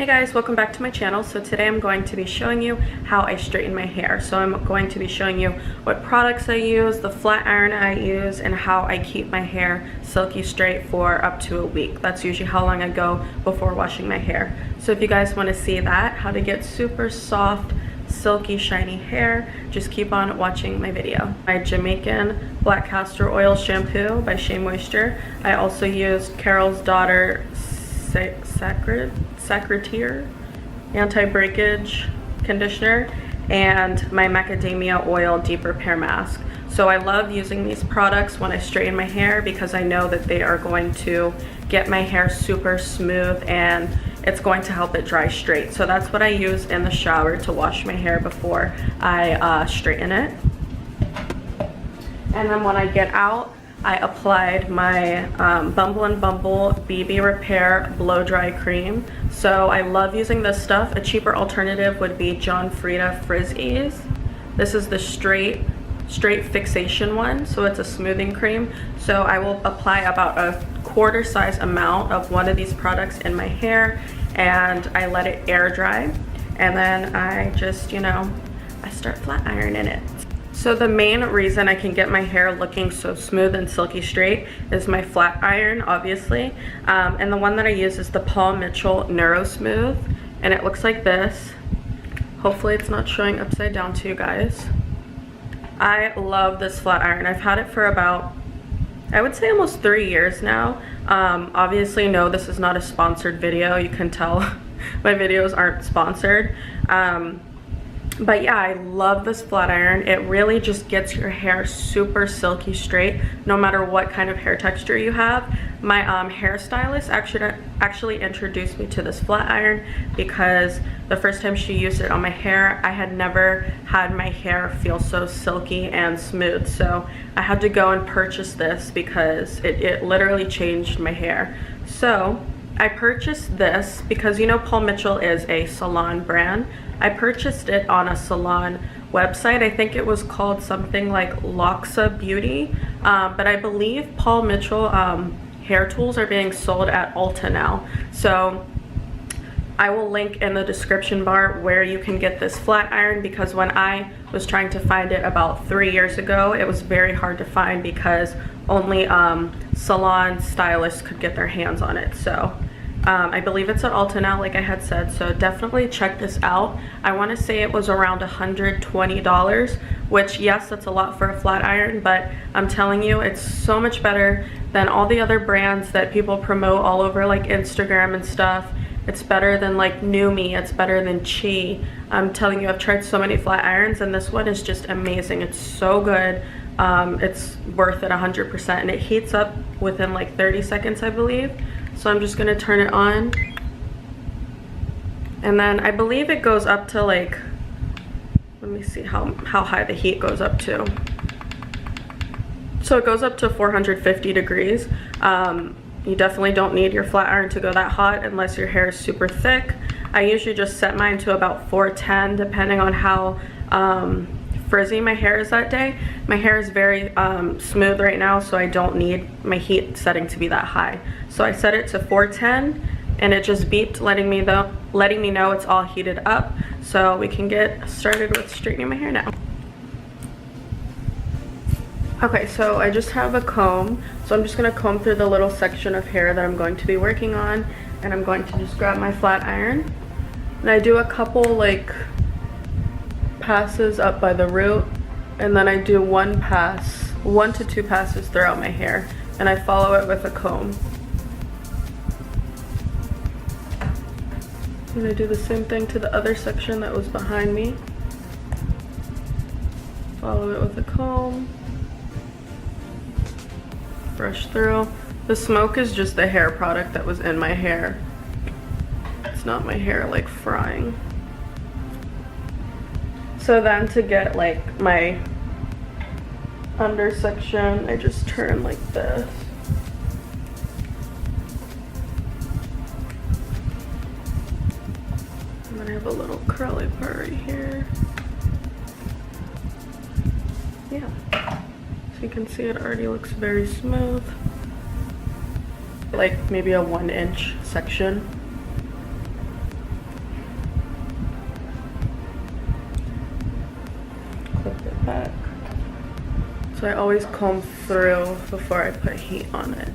Hey guys, welcome back to my channel. So today I'm going to be showing you how I straighten my hair. So I'm going to be showing you what products I use, the flat iron I use, and how I keep my hair silky straight for up to a week. That's usually how long I go before washing my hair. So if you guys want to see that, how to get super soft, silky, shiny hair, just keep on watching my video. My Jamaican black castor oil shampoo by Shea Moisture. I also used Carol's Daughter Secretaire anti-breakage conditioner and my macadamia oil deep repair mask. So I love using these products when I straighten my hair because I know that they are going to get my hair super smooth and it's going to help it dry straight. So that's what I use in the shower to wash my hair before I straighten it. And then when I get out, I applied my Bumble BB Repair Blow Dry Cream. So I love using this stuff. A cheaper alternative would be Frieda Frizz Ease. This is the straight fixation one, so it's a smoothing cream. So I will apply about a quarter size amount of one of these products in my hair and I let it air dry. And then I just, I start flat ironing it. So the main reason I can get my hair looking so smooth and silky straight is my flat iron, obviously. And the one that I use is the Paul Mitchell Neuro Smooth. And it looks like this. Hopefully it's not showing upside down to you guys. I love this flat iron. I've had it for about, I would say almost 3 years now. Obviously, no, this is not a sponsored video. You can tell my videos aren't sponsored. But yeah, I love this flat iron. It really just gets your hair super silky straight, no matter what kind of hair texture you have. My hairstylist actually introduced me to this flat iron because the first time she used it on my hair, I had never had my hair feel so silky and smooth. So I had to go and purchase this because it literally changed my hair. So I purchased this because Paul Mitchell is a salon brand. I purchased it on a salon website. I think it was called something like Loxa Beauty, but I believe Paul Mitchell hair tools are being sold at Ulta now. So I will link in the description bar where you can get this flat iron, because when I was trying to find it about 3 years ago, it was very hard to find because only salon stylists could get their hands on it. So I believe it's at Ulta now, like I had said, so definitely check this out. I want to say it was around $120, which, yes, that's a lot for a flat iron, but I'm telling you, it's so much better than all the other brands that people promote all over like Instagram and stuff. It's better than like New Me, it's better than Shea. I'm telling you, I've tried so many flat irons and this one is just amazing. It's so good. It's worth it 100%, and it heats up within like 30 seconds, I believe. So I'm just gonna turn it on, and then I believe it goes up to like, let me see how high the heat goes up to. So it goes up to 450 degrees. You definitely don't need your flat iron to go that hot unless your hair is super thick. I usually just set mine to about 410 depending on how frizzy my hair is that day. My hair is very smooth right now, so I don't need my heat setting to be that high. So I set it to 410 and it just beeped, letting me know it's all heated up. So we can get started with straightening my hair now. Okay, so I just have a comb. So I'm just gonna comb through the little section of hair that I'm going to be working on, and I'm going to just grab my flat iron. And I do a couple like passes up by the root, and then I do one to two passes throughout my hair, and I follow it with a comb. And I do the same thing to the other section that was behind me. Follow it with a comb. Brush through. The smoke is just the hair product that was in my hair. It's not my hair like frying. So then to get like my under section, I just turn like this. And then I have a little curly part right here. Yeah. So you can see it already looks very smooth. Like maybe a 1-inch section. back. So I always comb through before I put heat on it.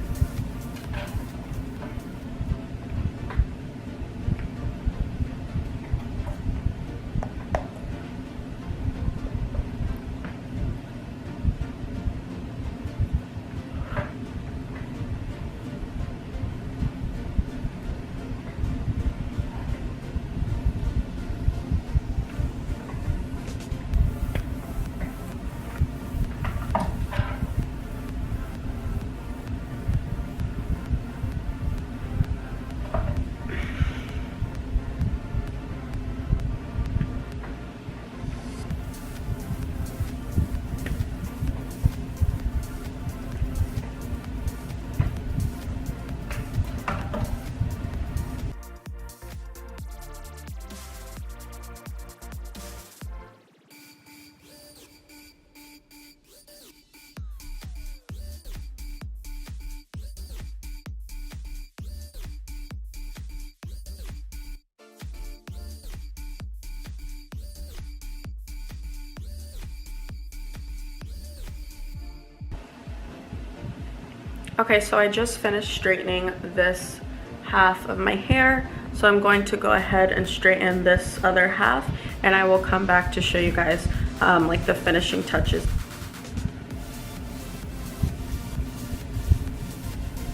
Okay, so I just finished straightening this half of my hair, so I'm going to go ahead and straighten this other half, and I will come back to show you guys like the finishing touches.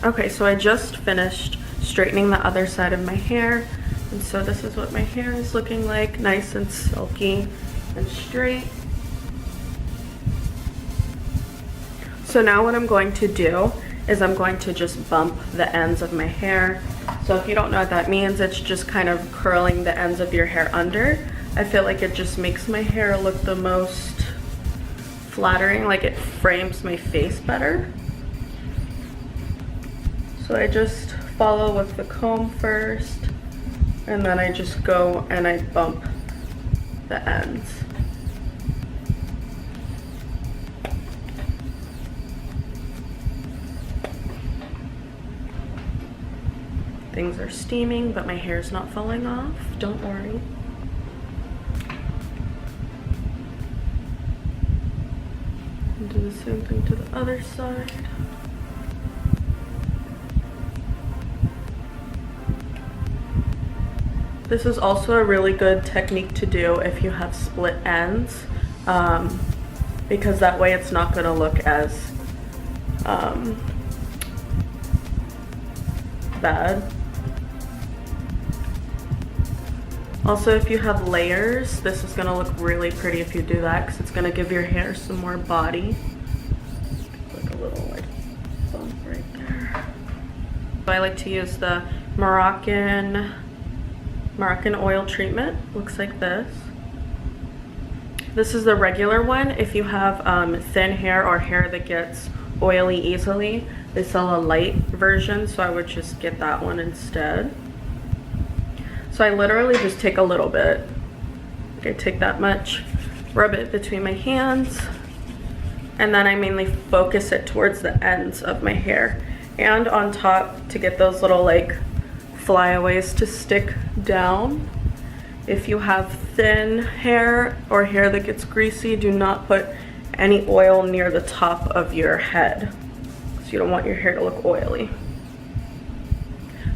Okay, so I just finished straightening the other side of my hair, and so this is what my hair is looking like, nice and silky and straight. So now what I'm going to do is I'm going to just bump the ends of my hair. So if you don't know what that means, it's just kind of curling the ends of your hair under. I feel like it just makes my hair look the most flattering, like it frames my face better. So I just follow with the comb first, and then I just go and I bump the ends. Things are steaming, but my hair is not falling off. Don't worry. And do the same thing to the other side. This is also a really good technique to do if you have split ends, because that way it's not going to look as bad. Also, if you have layers, this is going to look really pretty if you do that, because it's going to give your hair some more body. Like a little like bump right there. So I like to use the Moroccan oil treatment. Looks like this. This is the regular one. If you have thin hair or hair that gets oily easily, they sell a light version, so I would just get that one instead. So I literally just take a little bit. Like I take that much, rub it between my hands, and then I mainly focus it towards the ends of my hair and on top to get those little like flyaways to stick down. If you have thin hair or hair that gets greasy, do not put any oil near the top of your head. So you don't want your hair to look oily.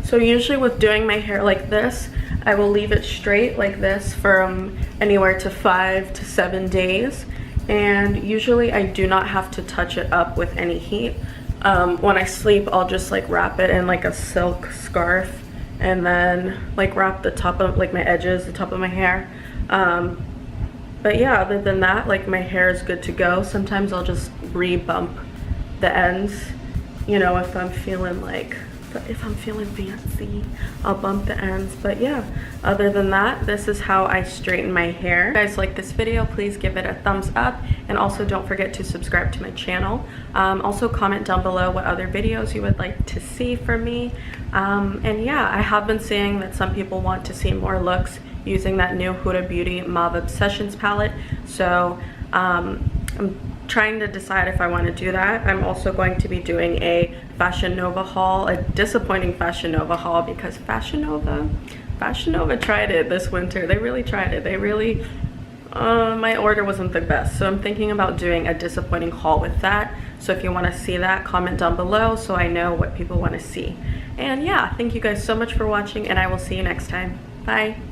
So usually with doing my hair like this, I will leave it straight like this from anywhere to 5 to 7 days. And usually I do not have to touch it up with any heat. When I sleep, I'll just like wrap it in like a silk scarf and then like wrap the top of like my edges, the top of my hair. But yeah, other than that, like my hair is good to go. Sometimes I'll just re-bump the ends, you know, if I'm feeling fancy, I'll bump the ends. But yeah, other than that, this is how I straighten my hair. If you guys like this video, please give it a thumbs up, and also don't forget to subscribe to my channel. Also comment down below what other videos you would like to see from me. And yeah, I have been seeing that some people want to see more looks using that new Huda Beauty Mauve Obsessions palette, so I'm trying to decide if I want to do that. I'm also going to be doing a Fashion Nova haul, a disappointing Fashion Nova haul, because Fashion Nova tried it this winter. They really tried it. They really My order wasn't the best, so I'm thinking about doing a disappointing haul with that. So if you want to see that, comment down below so I know what people want to see. And yeah, thank you guys so much for watching, and I will see you next time. Bye.